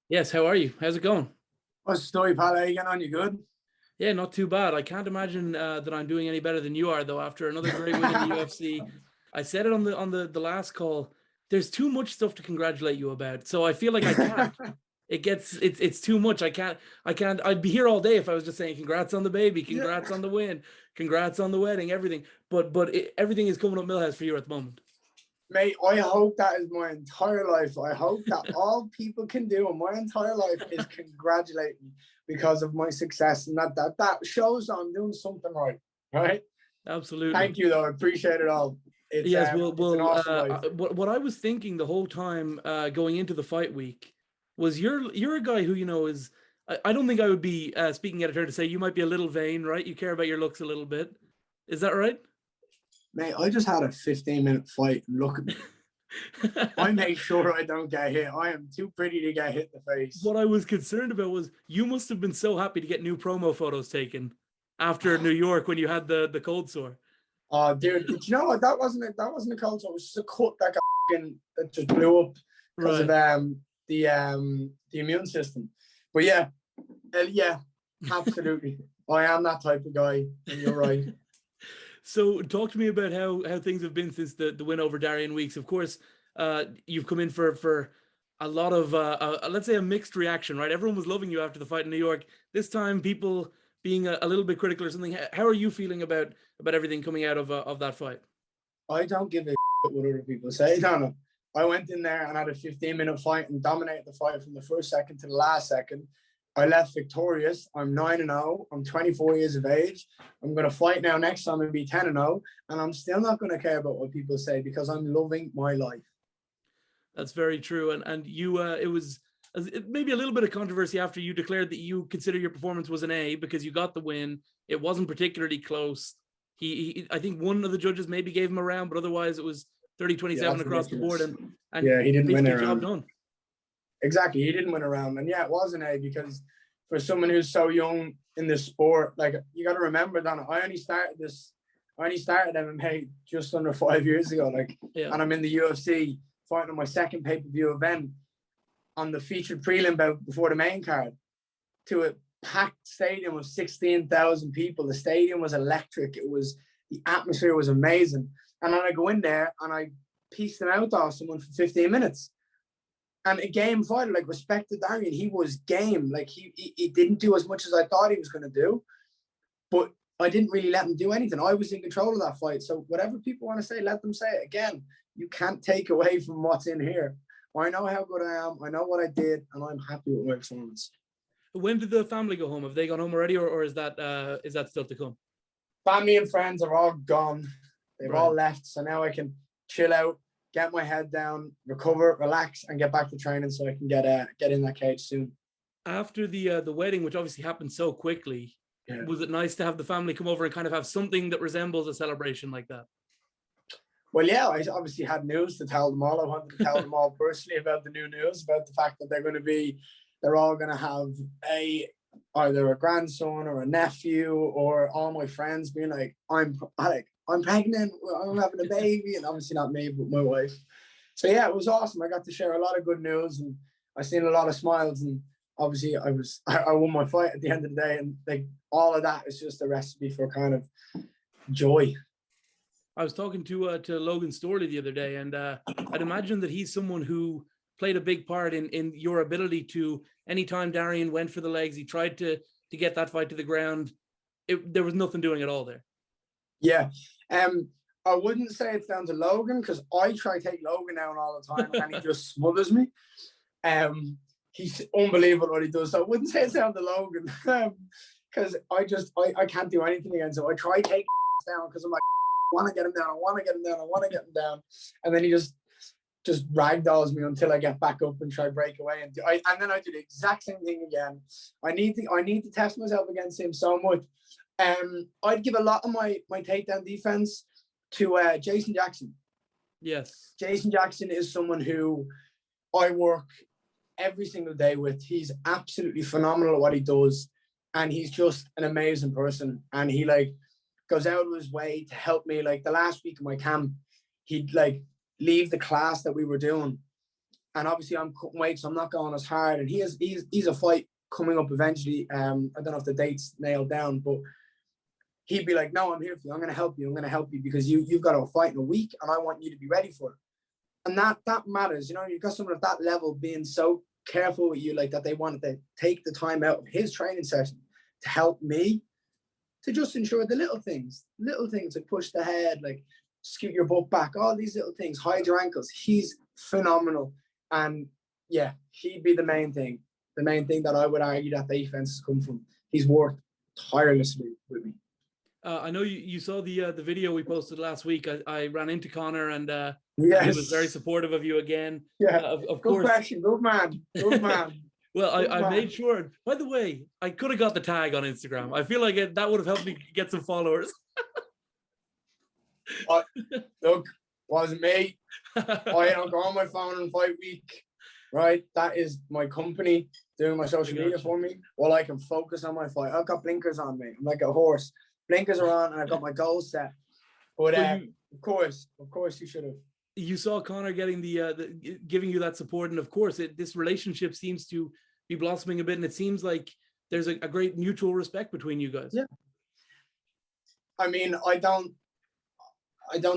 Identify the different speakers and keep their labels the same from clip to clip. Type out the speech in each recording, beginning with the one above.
Speaker 1: Yes, how are you? How's it going?
Speaker 2: What's the story, pal? How you getting on? You good?
Speaker 1: Yeah, not too bad. I can't imagine that I'm doing any better than you are, though. After another great win in the UFC, I said it on the last call. There's too much stuff to congratulate you about, so I feel like I can't. It's too much. I can't. I'd be here all day if I was just saying congrats on the baby,
Speaker 2: Yeah.
Speaker 1: congrats on the win, congrats on the wedding, everything. But everything is coming up Millhouse for you at the moment.
Speaker 2: Mate, I hope that is my entire life. I hope that all people can do in my entire life is congratulate me because of my success, and that shows I'm doing something right. Right?
Speaker 1: Absolutely.
Speaker 2: Thank you, though. I appreciate it all.
Speaker 1: Yes,
Speaker 2: It's an awesome life.
Speaker 1: what I was thinking the whole time going into the fight week was you're a guy who is I don't think I would be speaking out of turn to say you might be a little vain, right? You care about your looks a little bit. Is that right?
Speaker 2: Mate, I just had a 15-minute fight. Look at me. I make sure I don't get hit. I am too pretty to get hit in the face.
Speaker 1: What I was concerned about was you must have been so happy to get new promo photos taken after New York when you had the cold sore.
Speaker 2: Oh, dude, do you know what? That wasn't a cold sore. It was just a cut that just blew up because of
Speaker 1: Right.
Speaker 2: the immune system. But yeah, yeah, absolutely. I am that type of guy, and you're right.
Speaker 1: So talk to me about how things have been since the win over Darian Weeks. Of course, you've come in for a lot of let's say a mixed reaction, right? Everyone was loving you after the fight in New York. This time, people being a little bit critical or something. How are you feeling about everything coming out of that fight?
Speaker 2: I don't give a shit what other people say. No. I went in there and had a 15-minute fight and dominated the fight from the first second to the last second. I left victorious. I'm 9-0. I'm 24 years of age. I'm going to fight now next time and be 10-0. And I'm still not going to care about what people say because I'm loving my life.
Speaker 1: That's very true. And you, it was maybe a little bit of controversy after you declared that you consider your performance was an A because you got the win. It wasn't particularly close. I think one of the judges maybe gave him a round, but otherwise it was 30-27 across the board. And
Speaker 2: Yeah, he didn't win
Speaker 1: basically
Speaker 2: a
Speaker 1: job
Speaker 2: round.
Speaker 1: done.
Speaker 2: Exactly, he didn't win a round. And yeah, it was an A because for someone who's so young in this sport, like you got to remember, Donna, I only started MMA just under 5 years ago.
Speaker 1: Yeah.
Speaker 2: And I'm in the UFC fighting on my second pay-per-view event on the featured prelim bout before the main card to a packed stadium of 16,000 people. The stadium was electric. The atmosphere was amazing. And then I go in there and I pieced them out off someone for 15 minutes. And a game fighter, like respected Darian, he was game. Like he didn't do as much as I thought he was going to do, but I didn't really let him do anything. I was in control of that fight. So whatever people want to say, let them say it. Again, you can't take away from what's in here. I know how good I am. I know what I did, and I'm happy with my performance.
Speaker 1: When did the family go home? Have they gone home already, or is that still to come?
Speaker 2: Family and friends are all gone. They've
Speaker 1: Right.
Speaker 2: all left. So now I can chill out, get my head down, recover, relax, and get back to training so I can get in that cage soon.
Speaker 1: After the wedding, which obviously happened so quickly,
Speaker 2: Yeah.
Speaker 1: was it nice to have the family come over and kind of have something that resembles a celebration like that?
Speaker 2: Well, yeah, I obviously had news to tell them all. I wanted to tell them all personally about the new news, about the fact that they're all going to have either a grandson or a nephew, or all my friends being like, I'm pregnant, I'm having a baby, and obviously not me, but my wife. So yeah, it was awesome. I got to share a lot of good news, and I seen a lot of smiles, and obviously I won my fight at the end of the day, and like all of that is just a recipe for kind of joy.
Speaker 1: I was talking to Logan Storley the other day, and I'd imagine that he's someone who played a big part in your ability to. Anytime Darian went for the legs, he tried to get that fight to the ground. There was nothing doing at all there.
Speaker 2: Yeah. I wouldn't say it's down to Logan because I try to take Logan down all the time and he just smothers me. He's unbelievable what he does. So I wouldn't say it's down to Logan because I can't do anything against him. I try to take down because I'm like, I want to get him down. I want to get him down. I want to get him down. And then he just ragdolls me until I get back up and try to break away. And then I do the exact same thing again. I need to test myself against him so much. I'd give a lot of my takedown defense to Jason Jackson.
Speaker 1: Yes.
Speaker 2: Jason Jackson is someone who I work every single day with. He's absolutely phenomenal at what he does. And he's just an amazing person. And he like goes out of his way to help me. Like the last week of my camp, he'd like leave the class that we were doing And obviously I'm cutting weight, so I'm not going as hard. And he's a fight coming up eventually. I don't know if the date's nailed down, but he'd be like, no, I'm here for you. I'm going to help you. I'm going to help you because you've got a fight in a week and I want you to be ready for it. And that matters. You know, you've got someone at that level being so careful with you, like that they wanted to take the time out of his training session to help me, to just ensure the little things like push the head, like scoot your butt back, all these little things, hide your ankles. He's phenomenal. And yeah, he'd be the main thing that I would argue that the defense has come from. He's worked tirelessly with me.
Speaker 1: I know you saw the video we posted last week. I ran into Conor and
Speaker 2: yes.
Speaker 1: he was very supportive of you again.
Speaker 2: Yeah,
Speaker 1: of
Speaker 2: good
Speaker 1: course.
Speaker 2: question, good man.
Speaker 1: Well, I made sure. By the way, I could have got the tag on Instagram. I feel like that would have helped me get some followers.
Speaker 2: Look, wasn't me. I don't go on my phone in fight week, right? That is my company doing my social media for me. Well, I can focus on my fight. I've got blinkers on me. I'm like a horse. Blinkers are on, and I've got my goals set. But of course, you should have. You
Speaker 1: saw Conor getting the giving you that support, and of course, this relationship seems to be blossoming a bit, and it seems like there's a great mutual respect between you guys.
Speaker 2: Yeah. I mean, I don't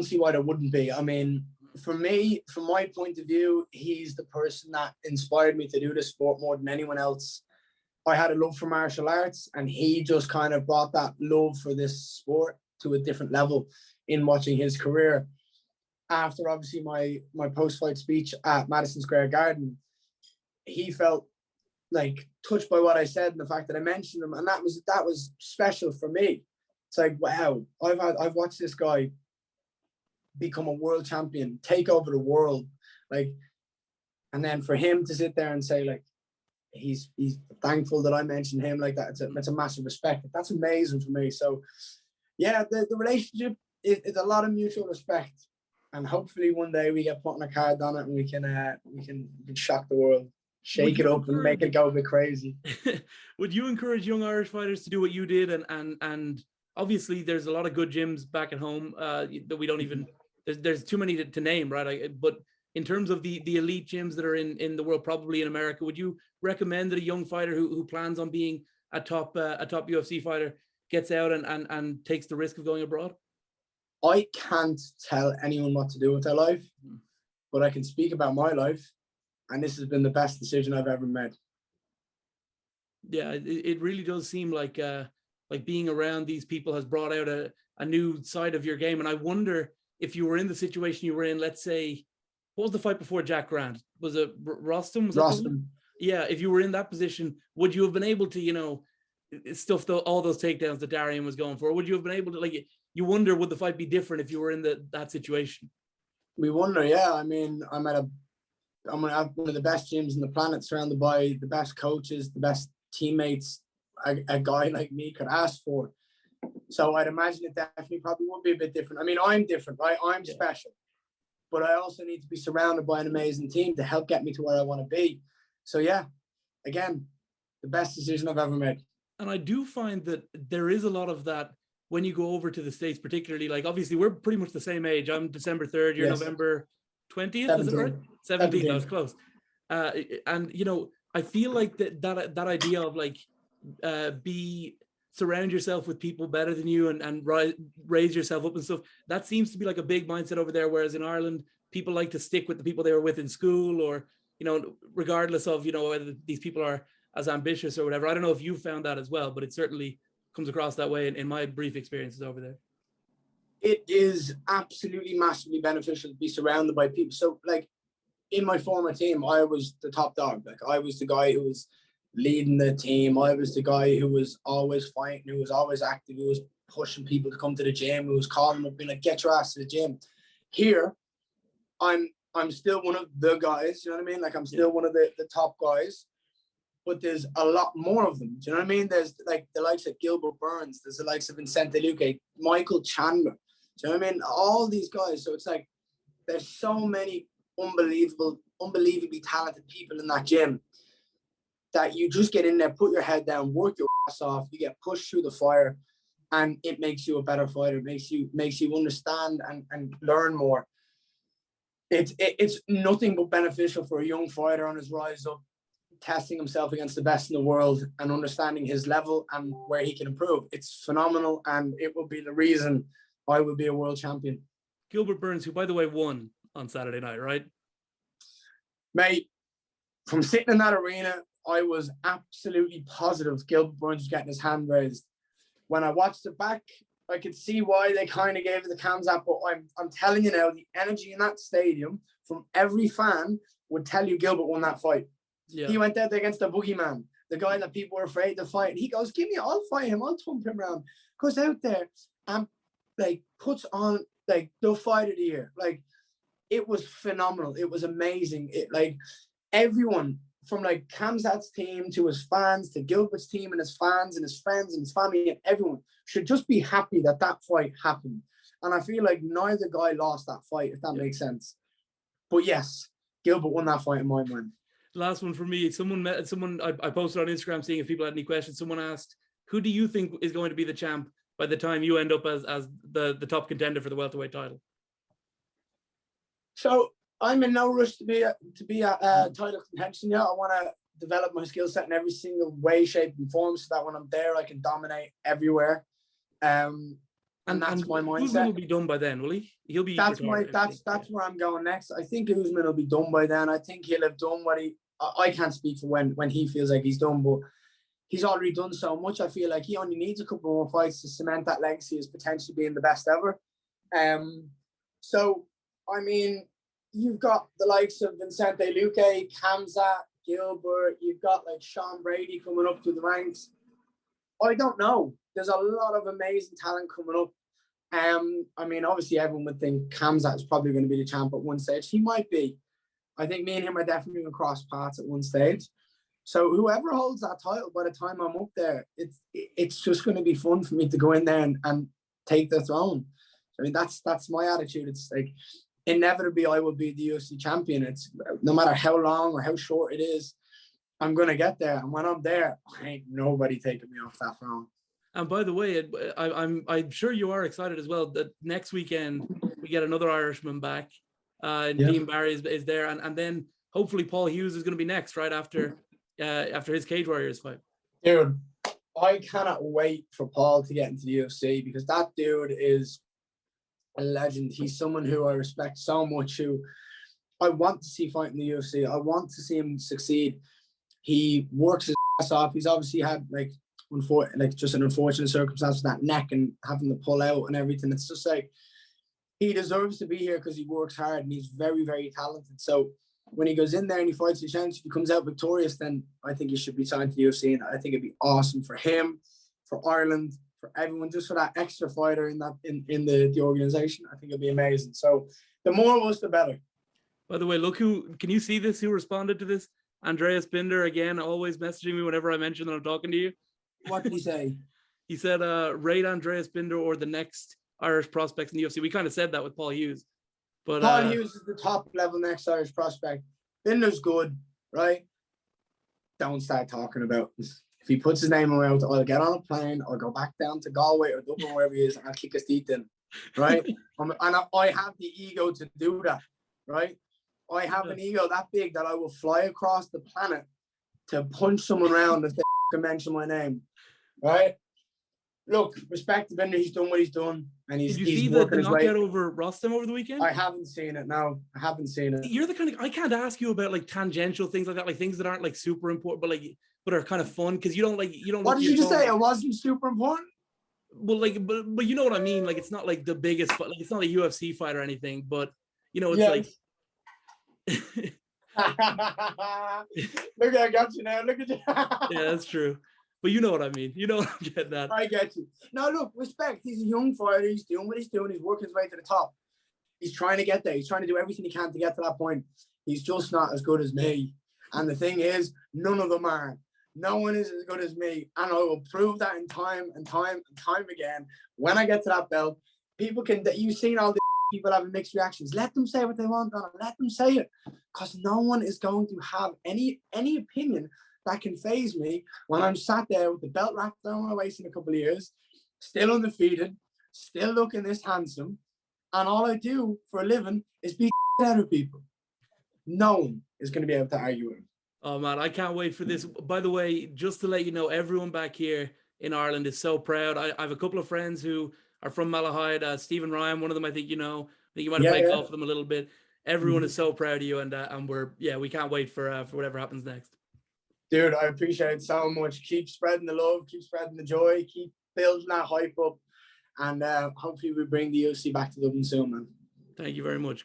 Speaker 2: see why there wouldn't be. I mean, for me, from my point of view, he's the person that inspired me to do this sport more than anyone else. I had a love for martial arts, and he just kind of brought that love for this sport to a different level in watching his career. After obviously my post-fight speech at Madison Square Garden, he felt like touched by what I said and the fact that I mentioned him, and that was special for me. It's like, wow, I've watched this guy become a world champion, take over the world, like, and then for him to sit there and say like he's thankful that I mentioned him like that, it's a massive respect. That's amazing for me. So yeah, the relationship is a lot of mutual respect, and hopefully one day we get putting a card on it and we can shock the world, shake it up and make it go a bit crazy.
Speaker 1: Would you encourage young Irish fighters to do what you did? And obviously there's a lot of good gyms back at home that we don't even, there's too many to name, right? But in terms of the elite gyms that are in the world, probably in America, would you recommend that a young fighter who plans on being a top UFC fighter gets out and takes the risk of going abroad?
Speaker 2: I can't tell anyone what to do with their life, but I can speak about my life, and this has been the best decision I've ever made.
Speaker 1: Yeah, it really does seem like being around these people has brought out a new side of your game. And I wonder if you were in the situation you were in, let's say, what was the fight before Jack Grant? Was it Rostam?
Speaker 2: Rostam.
Speaker 1: Yeah, if you were in that position, would you have been able to, stuff all those takedowns that Darian was going for? Would you have been able to, you wonder, would the fight be different if you were in that situation? We
Speaker 2: wonder, yeah. I mean, I'm gonna have one of the best gyms on the planet, surrounded by the best coaches, the best teammates a guy like me could ask for. So I'd imagine it definitely probably would be a bit different. I mean, I'm different, right? I'm special, but I also need to be surrounded by an amazing team to help get me to where I want to be. So yeah, again, the best decision I've ever made. And I do find that there is a lot of that when you go over to the States, particularly, obviously we're pretty much the same age. I'm December 3rd, you're November 20th, is it right? 17, that was close. And, I feel like that idea of surround yourself with people better than you and raise yourself up and stuff, that seems to be like a big mindset over there. Whereas in Ireland, people like to stick with the people they were with in school, or, regardless of, whether these people are as ambitious or whatever. I don't know if you found that as well, but it certainly comes across that way in my brief experiences over there. It is absolutely massively beneficial to be surrounded by people. So in my former team, I was the top dog. I was the guy who was leading the team. I was the guy who was always fighting, who was always active, who was pushing people to come to the gym, who was calling them up, being like, get your ass to the gym. Here, I'm still one of the guys, you know what I mean? I'm still one of the top guys, but there's a lot more of them. Do you know what I mean? There's the likes of Gilbert Burns, there's the likes of Vicente Luque, Michael Chandler. Do you know what I mean? All these guys. So it's there's so many unbelievably talented people in that gym that you just get in there, put your head down, work your ass off, you get pushed through the fire, and it makes you a better fighter. It makes you understand and learn more. It's nothing but beneficial for a young fighter on his rise up, testing himself against the best in the world and understanding his level and where he can improve. It's phenomenal, and it will be the reason I will be a world champion.
Speaker 1: Gilbert Burns, who, by the way, won on Saturday night, right?
Speaker 2: Mate, from sitting in that arena, I was absolutely positive Gilbert Burns was getting his hand raised. When I watched it back, I could see why they kind of gave it the Khamzat, but I'm telling you now, the energy in that stadium from every fan would tell you Gilbert won that fight. Yeah. He went out there against the boogeyman, the guy that people were afraid to fight. And he goes, give me, I'll fight him, I'll thump him around. Goes out there and like puts on like the fight of the year. Like, it was phenomenal. It was amazing. It like everyone from like Khamzat's team to his fans to Gilbert's team and his fans and his friends and his family and everyone should just be happy that that fight happened. And I feel like neither guy lost that fight, if that makes sense. But yes, Gilbert won that fight in my mind.
Speaker 1: Last one for me. Someone I posted on Instagram seeing if people had any questions. Someone asked, who do you think is going to be the champ by the time you end up as the top contender for the welterweight title?
Speaker 2: So I'm in no rush to be a title contention yet. I want to develop my skill set in every single way, shape, and form, so that when I'm there, I can dominate everywhere. And that's my mindset.
Speaker 1: Usman will be done by then, will he? He'll be.
Speaker 2: That's where I'm going next. I think Usman will be done by then. I think he'll have done what he. I can't speak for when he feels like he's done, but he's already done so much. I feel like he only needs a couple more fights to cement that legacy as potentially being the best ever. So I mean, you've got the likes of Vicente Luque, Khamzat, Gilbert. You've got like Sean Brady coming up through the ranks. I don't know. There's a lot of amazing talent coming up. I mean, obviously everyone would think Khamzat is probably going to be the champ at one stage. He might be. I think me and him are definitely going to cross paths at one stage. So whoever holds that title by the time I'm up there, it's just going to be fun for me to go in there and take the throne. I mean, that's my attitude. It's like, inevitably I will be the UFC champion. It's no matter how long or how short it is, I'm going to get there. And when I'm there, ain't nobody taking me off that throne.
Speaker 1: And by the way, I'm sure you are excited as well that next weekend we get another Irishman back. Ian Garry is there, and then hopefully Paul Hughes is going to be next, right after his Cage Warriors fight.
Speaker 2: Dude, I cannot wait for Paul to get into the UFC, because that dude is a legend. He's someone who I respect so much, who I want to see fight in the UFC. I want to see him succeed. He works his ass off. He's obviously had just an unfortunate circumstance with that neck and having to pull out and everything. It's just like, he deserves to be here because he works hard and he's very, very talented. So when he goes in there and he fights the chance, if he comes out victorious, then I think he should be signed to the UFC. And I think it'd be awesome for him, for Ireland, for everyone, just for that extra fighter in the organization. I think it'd be amazing. So the more of us, the better.
Speaker 1: By the way, look can you see this? Who responded to this? Andreas Binder, again, always messaging me whenever I mention that I'm talking to you.
Speaker 2: What did he say?
Speaker 1: He said, rate Andreas Binder or the next Irish prospects in the UFC. We kind of said that with Paul Hughes. But
Speaker 2: Paul Hughes is the top level next Irish prospect. Binder's good, right? Don't start talking about it. If he puts his name around, I'll get on a plane, I'll go back down to Galway or Dublin, wherever he is, and I'll kick his teeth in, right? And I have the ego to do that, right? I have an ego that big that I will fly across the planet to punch someone around if they can mention my name, right? Look, respect to Binder. He's done what he's done, and he's working his way.
Speaker 1: Did you see the knockout over Rostam over the weekend?
Speaker 2: I haven't seen it. No, I haven't seen it.
Speaker 1: You're the kind of, I can't ask you about like tangential things like that, like things that aren't like super important, but are kind of fun because you don't.
Speaker 2: What did you just say? It wasn't super important.
Speaker 1: Well, like, but you know what I mean. Like, it's not like the biggest, like it's not a UFC fight or anything, but you know, it's like.
Speaker 2: Look, I got you now. Look at you.
Speaker 1: Yeah, that's true. But you know what I mean. You know what I'm getting at.
Speaker 2: I get you. Now, look, respect. He's a young fighter. He's doing what he's doing. He's working his way to the top. He's trying to get there. He's trying to do everything he can to get to that point. He's just not as good as me. And the thing is, none of them are. No one is as good as me. And I will prove that in time and time and time again. When I get to that belt, people can, you've seen all the people having mixed reactions. Let them say what they want, Donna. Let them say it. Because no one is going to have any opinion that can faze me when I'm sat there with the belt wrapped around my waist in a couple of years, still undefeated, still looking this handsome, and all I do for a living is beat out of people. No one is going to be able to argue with him.
Speaker 1: Oh man, I can't wait for this. By the way, just to let you know, everyone back here in Ireland is so proud. I have a couple of friends who are from Malahide. Stephen Ryan, one of them, I think you know. I think you might have played golf with them a little bit. Everyone is so proud of you, and we can't wait for whatever happens next.
Speaker 2: Dude, I appreciate it so much. Keep spreading the love, keep spreading the joy, keep building that hype up, and hopefully we bring the UFC back to Dublin soon, man.
Speaker 1: Thank you very much.